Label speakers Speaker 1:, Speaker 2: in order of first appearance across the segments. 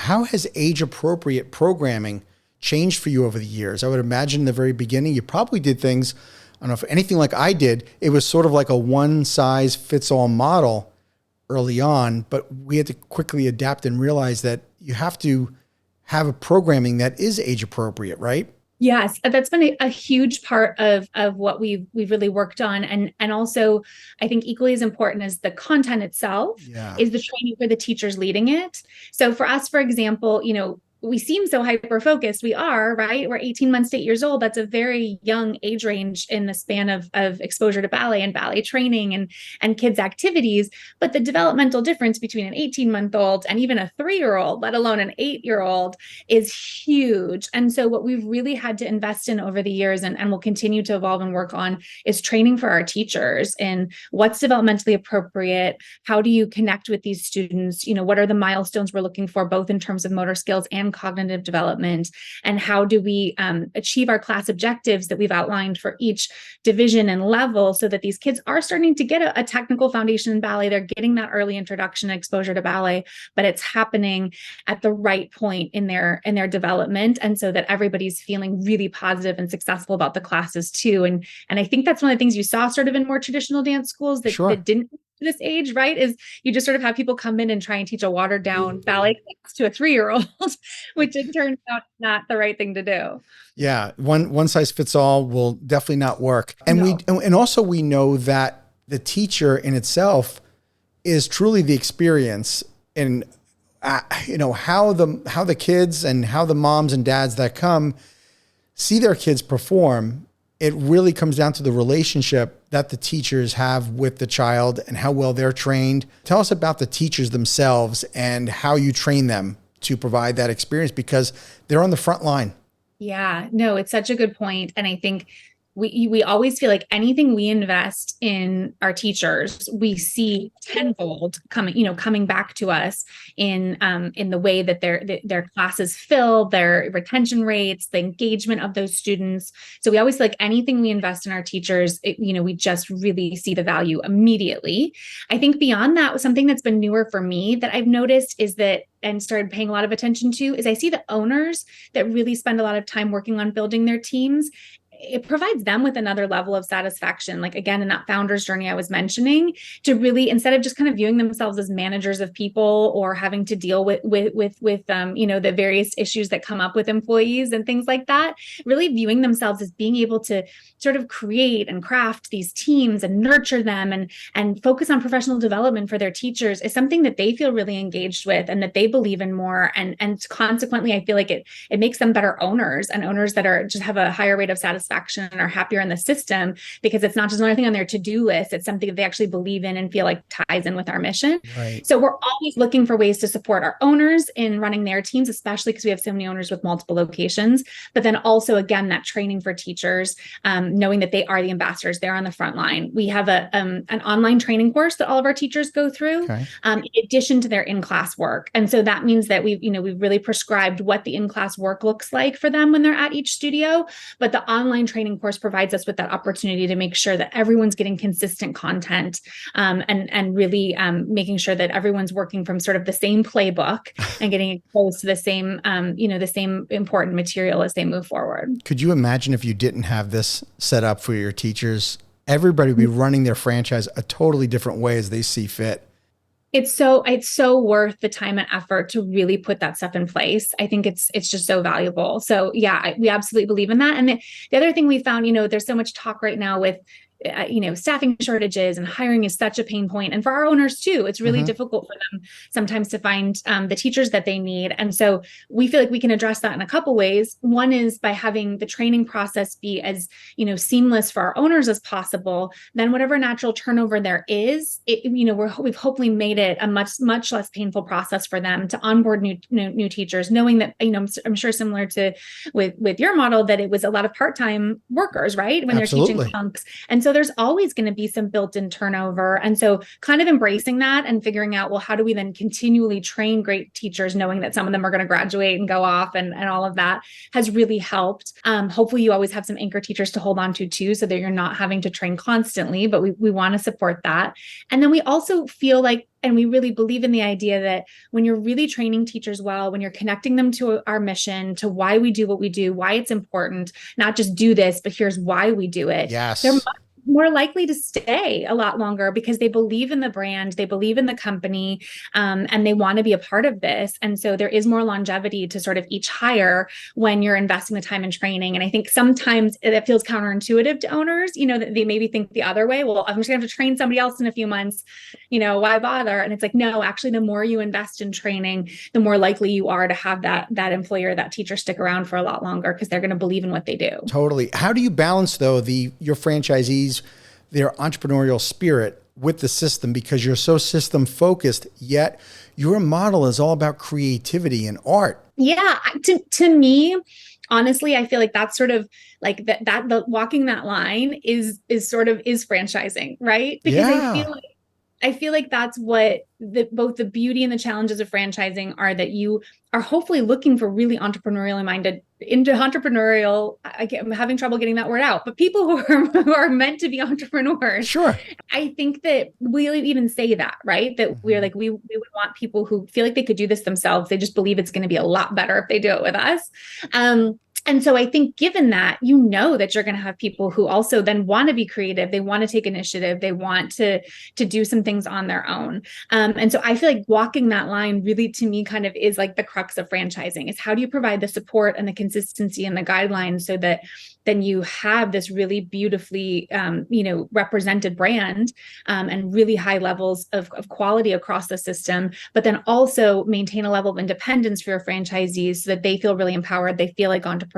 Speaker 1: how has age appropriate programming changed for you over the years? I would imagine in the very beginning, you probably did things, I don't know if anything like I did, it was sort of like a one size fits all model early on, but we had to quickly adapt and realize that you have to have a programming that is age appropriate, right?
Speaker 2: Yes, that's been a huge part of what we've really worked on, and also I think equally as important as the content itself
Speaker 1: Yeah.
Speaker 2: is the training for the teachers leading it. So for us, for example, we seem so hyper focused. We are, right? We're 18 months to 8 years old. That's a very young age range in the span of exposure to ballet and ballet training and kids' activities. But the developmental difference between an 18-month-old and even a 3-year-old, let alone an 8-year-old, is huge. And so what we've really had to invest in over the years and will continue to evolve and work on is training for our teachers in what's developmentally appropriate. How do you connect with these students? What are the milestones we're looking for, both in terms of motor skills and cognitive development, and how do we achieve our class objectives that we've outlined for each division and level, so that these kids are starting to get a technical foundation in ballet. They're getting that early introduction and exposure to ballet, but it's happening at the right point in their development, and so that everybody's feeling really positive and successful about the classes too. And I think that's one of the things you saw sort of in more traditional dance schools that didn't this age, right, is you just sort of have people come in and try and teach a watered down ballet class to a 3-year-old, which it turns out not the right thing to do.
Speaker 1: Yeah. One size fits all will definitely not work. And
Speaker 2: No.
Speaker 1: and also we know that the teacher in itself is truly the experience in, how the kids and how the moms and dads that come see their kids perform. It really comes down to the relationship that the teachers have with the child and how well they're trained. Tell us about the teachers themselves and how you train them to provide that experience, because they're on the front line.
Speaker 2: Yeah, no, it's such a good point. And I think we always feel like anything we invest in our teachers, we see tenfold coming back to us in the way that their classes fill, their retention rates, the engagement of those students. So we always feel like anything we invest in our teachers, we just really see the value immediately. I think beyond that, something that's been newer for me that I've noticed is that, and started paying a lot of attention to, is I see the owners that really spend a lot of time working on building their teams. It provides them with another level of satisfaction. Like, again, in that founder's journey I was mentioning, to really, instead of just kind of viewing themselves as managers of people or having to deal with the various issues that come up with employees and things like that, really viewing themselves as being able to sort of create and craft these teams and nurture them and focus on professional development for their teachers is something that they feel really engaged with and that they believe in more. And consequently, I feel like it makes them better owners, and owners that are just have a higher rate of satisfaction and are happier in the system, because it's not just another thing on their to-do list. It's something that they actually believe in and feel like ties in with our mission.
Speaker 1: Right.
Speaker 2: So we're always looking for ways to support our owners in running their teams, especially because we have so many owners with multiple locations. But then also, again, that training for teachers, knowing that they are the ambassadors, they're on the front line. We have an online training course that all of our teachers go through,
Speaker 1: Okay.
Speaker 2: in addition to their in-class work. And so that means that we've really prescribed what the in-class work looks like for them when they're at each studio. But the online training course provides us with that opportunity to make sure that everyone's getting consistent content, and really making sure that everyone's working from sort of the same playbook and getting exposed to the same important material as they move forward.
Speaker 1: Could you imagine if you didn't have this set up for your teachers? Everybody would be running their franchise a totally different way as they see fit.
Speaker 2: It's so worth the time and effort to really put that stuff in place. I think it's just so valuable. So yeah, we absolutely believe in that. And the other thing we found, there's so much talk right now with staffing shortages, and hiring is such a pain point. And for our owners too, it's really difficult for them sometimes to find the teachers that they need. And so we feel like we can address that in a couple ways. One is by having the training process be as, seamless for our owners as possible. Then whatever natural turnover there is, we've hopefully made it a much less painful process for them to onboard new teachers, knowing that, I'm sure similar to with your model, that it was a lot of part-time workers, right? When
Speaker 1: Absolutely.
Speaker 2: They're teaching chunks. And so there's always going to be some built-in turnover. And so kind of embracing that and figuring out, well, how do we then continually train great teachers, knowing that some of them are going to graduate and go off and all of that has really helped. Hopefully you always have some anchor teachers to hold on to too, so that you're not having to train constantly, but we want to support that. And then we also feel like And we really believe in the idea that when you're really training teachers well, when you're connecting them to our mission, to why we do what we do, why it's important, not just do this, but here's why we do it. They're
Speaker 1: Yes.
Speaker 2: more likely to stay a lot longer because they believe in the brand, they believe in the company, and they want to be a part of this. And so there is more longevity to sort of each hire when you're investing the time in training. And I think sometimes it feels counterintuitive to owners, that they maybe think the other way. Well, I'm just gonna have to train somebody else in a few months, why bother? And it's like, no, actually, the more you invest in training, the more likely you are to have that employer, that teacher stick around for a lot longer because they're going to believe in what they do.
Speaker 1: Totally. How do you balance though your franchisees, their entrepreneurial spirit with the system, because you're so system focused, yet your model is all about creativity and art?
Speaker 2: Yeah, to me, honestly, I feel like that's sort of like the walking that line is franchising, right? Because I feel like that's what both the beauty and the challenges of franchising are, that you are hopefully looking for really I'm having trouble getting that word out, but people who are meant to be entrepreneurs.
Speaker 1: Sure.
Speaker 2: I think that we even say that, right? That we're like, we would want people who feel like they could do this themselves. They just believe it's going to be a lot better if they do it with us. And so I think given that, that you're going to have people who also then want to be creative. They want to take initiative. They want to do some things on their own. And so I feel like walking that line really, to me, kind of is like the crux of franchising, is how do you provide the support and the consistency and the guidelines so that then you have this really beautifully, represented brand, and really high levels of quality across the system, but then also maintain a level of independence for your franchisees so that they feel really empowered. They feel like entrepreneurs,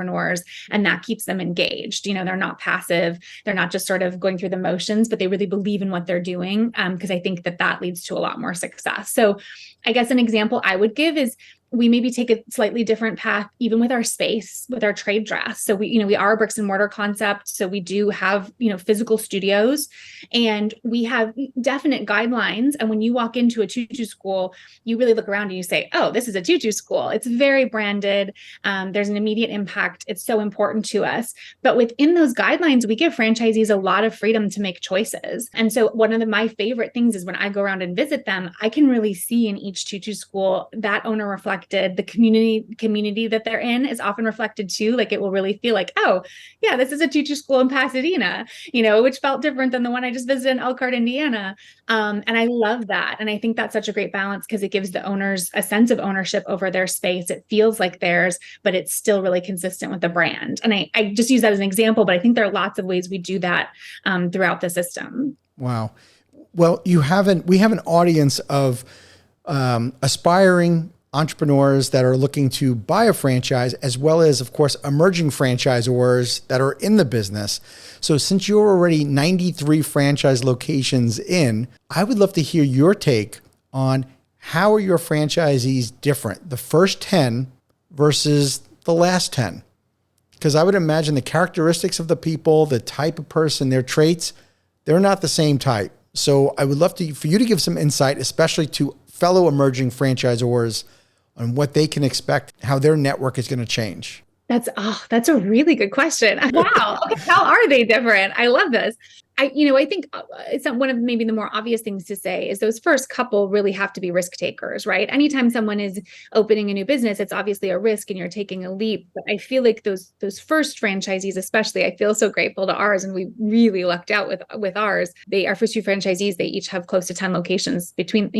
Speaker 2: and that keeps them engaged. They're not passive. They're not just sort of going through the motions, but they really believe in what they're doing. Because I think that leads to a lot more success. So I guess an example I would give is we maybe take a slightly different path, even with our space, with our trade dress. So we are a bricks and mortar concept. So we do have, physical studios, and we have definite guidelines. And when you walk into a Tutu School, you really look around and you say, oh, this is a Tutu School. It's very branded. There's an immediate impact. It's so important to us. But within those guidelines, we give franchisees a lot of freedom to make choices. And so one of my favorite things is when I go around and visit them, I can really see in each Tutu School that owner reflected. The community that they're in is often reflected too. Like it will really feel like, oh yeah, this is a Tutu School in Pasadena, which felt different than the one I just visited in Elkhart, Indiana. And I love that. And I think that's such a great balance because it gives the owners a sense of ownership over their space. It feels like theirs, but it's still really consistent with the brand. And I just use that as an example, but I think there are lots of ways we do that throughout the system.
Speaker 1: Wow. Well, we have an audience of aspiring entrepreneurs that are looking to buy a franchise, as well as, of course, emerging franchisors that are in the business. So since you're already 93 franchise locations in, I would love to hear your take on how are your franchisees different, the first 10 versus the last 10? Because I would imagine the characteristics of the people, the type of person, their traits, they're not the same type. So I would love for you to give some insight, especially to fellow emerging franchisors, on what they can expect, how their network is going to change.
Speaker 2: That's a really good question. Wow. Okay, how are they different? I love this. I think it's not one of maybe the more obvious things to say is those first couple really have to be risk takers, right? Anytime someone is opening a new business, it's obviously a risk and you're taking a leap. But I feel like those first franchisees, especially, I feel so grateful to ours, and we really lucked out with ours. Our first two franchisees, they each have close to 10 locations between,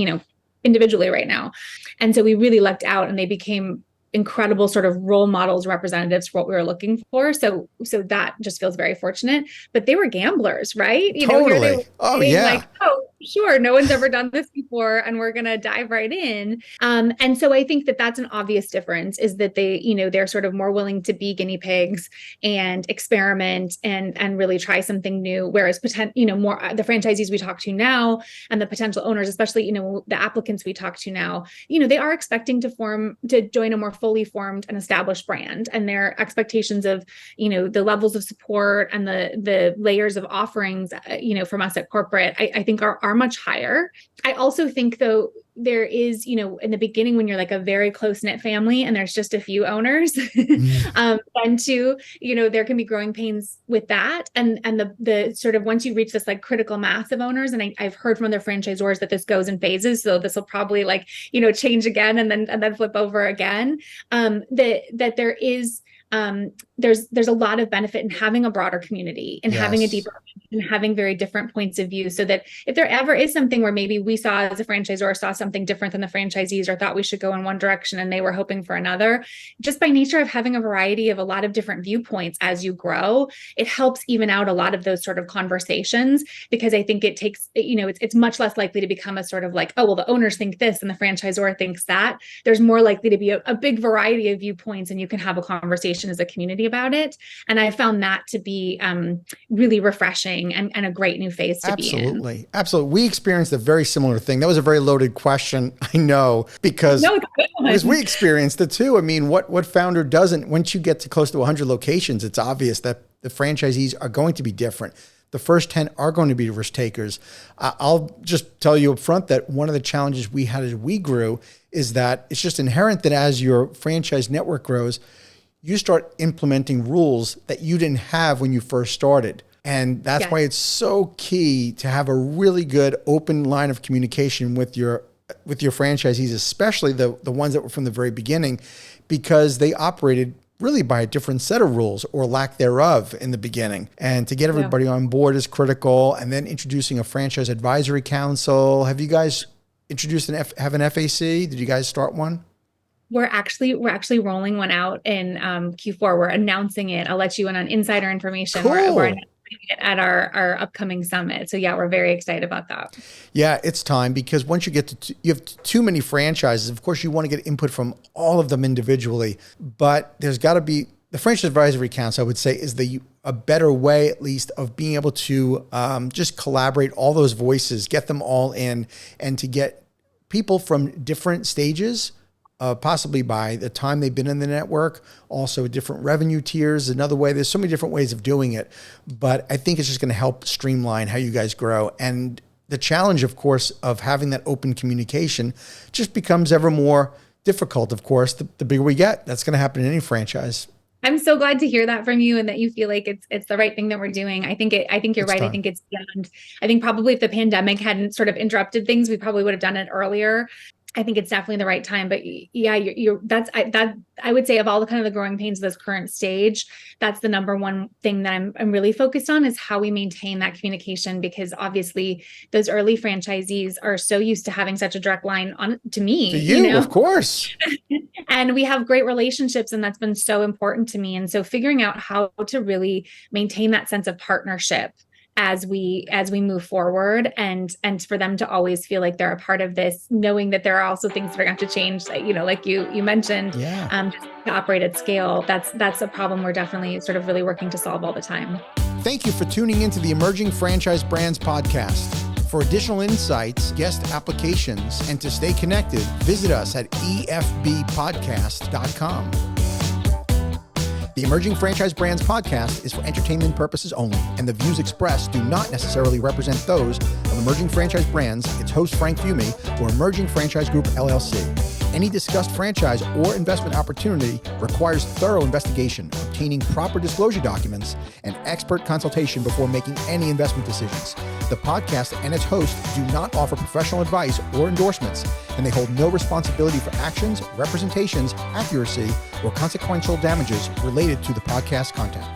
Speaker 2: individually right now. And so we really lucked out, and they became incredible sort of role models, representatives for what we were looking for. So that just feels very fortunate. But they were gamblers, right?
Speaker 1: Totally.
Speaker 2: Here they were
Speaker 1: Like,
Speaker 2: oh, sure, no one's ever done this before, and we're going to dive right in. And so I think that that's an obvious difference, is that they're sort of more willing to be guinea pigs and experiment and really try something new. Whereas more the franchisees we talk to now, and the potential owners, especially, the applicants we talk to now, they are expecting to join a more fully formed and established brand, and their expectations of, the levels of support and the layers of offerings, from us at corporate, I think are much higher. I also think, though, there is, in the beginning when you're like a very close knit family and there's just a few owners, and two, there can be growing pains with that. And the sort of, once you reach this like critical mass of owners, and I've heard from other franchisors that this goes in phases. So this will probably like, change again and then flip over again. That there is, there's a lot of benefit in having a broader community and having a deeper and having very different points of view, so that if there ever is something where maybe we saw as a franchisor saw something different than the franchisees, or thought we should go in one direction and they were hoping for another, just by nature of having a variety of a lot of different viewpoints as you grow, it helps even out a lot of those sort of conversations, because I think it takes, it's much less likely to become a sort of like, oh, well, the owners think this and the franchisor thinks that. There's more likely to be a big variety of viewpoints, and you can have a conversation as a community about it. And I found that to be really refreshing and a great new phase to be in.
Speaker 1: Absolutely. We experienced a very similar thing. That was a very loaded question, I know, because we experienced it too. I mean, what founder doesn't? Once you get to close to 100 locations, it's obvious that the franchisees are going to be different. The first 10 are going to be risk takers. I'll just tell you up front that one of the challenges we had as we grew is that it's just inherent that as your franchise network grows, you start implementing rules that you didn't have when you first started. And that's why it's so key to have a really good open line of communication with your franchisees, especially the ones that were from the very beginning, because they operated really by a different set of rules or lack thereof in the beginning. And to get everybody on board is critical. And then introducing a franchise advisory council. Have you guys introduced have an FAC? Did you guys start one?
Speaker 2: We're actually rolling one out in Q4. We're announcing it. I'll let you in on insider information.
Speaker 1: Cool.
Speaker 2: We're announcing it at our upcoming summit. So yeah, we're very excited about that.
Speaker 1: Yeah, it's time, because once you get to, you have too many franchises. Of course, you want to get input from all of them individually, but there's got to be the franchise advisory council, I would say, is a better way, at least, of being able to just collaborate all those voices, get them all in, and to get people from different stages, possibly by the time they've been in the network, also different revenue tiers, another way. There's so many different ways of doing it, but I think it's just going to help streamline how you guys grow. And the challenge, of course, of having that open communication just becomes ever more difficult, of course, the bigger we get. That's going to happen in any franchise.
Speaker 2: I'm so glad to hear that from you, and that you feel like it's the right thing that we're doing. I think you're right. I think it's beyond. I think probably if the pandemic hadn't sort of interrupted things, we probably would have done it earlier. I think it's definitely the right time, but yeah, I would say of all the kind of the growing pains of this current stage, that's the number one thing that I'm really focused on, is how we maintain that communication, because obviously those early franchisees are so used to having such a direct line on to me,
Speaker 1: to you, of course.
Speaker 2: And we have great relationships, and that's been so important to me. And so figuring out how to really maintain that sense of partnership as we move forward, and for them to always feel like they're a part of this, knowing that there are also things that are going to have to change, like you mentioned, to operate at scale. That's a problem we're definitely sort of really working to solve all the time.
Speaker 1: Thank you for tuning into the Emerging Franchise Brands podcast. For additional insights, guest applications, and to stay connected, visit us at efbpodcast.com. The Emerging Franchise Brands podcast is for entertainment purposes only, and the views expressed do not necessarily represent those of Emerging Franchise Brands, its host Frank Fiume, or Emerging Franchise Group, LLC. Any discussed franchise or investment opportunity requires thorough investigation, obtaining proper disclosure documents, and expert consultation before making any investment decisions. The podcast and its hosts do not offer professional advice or endorsements, and they hold no responsibility for actions, representations, accuracy, or consequential damages related to the podcast content.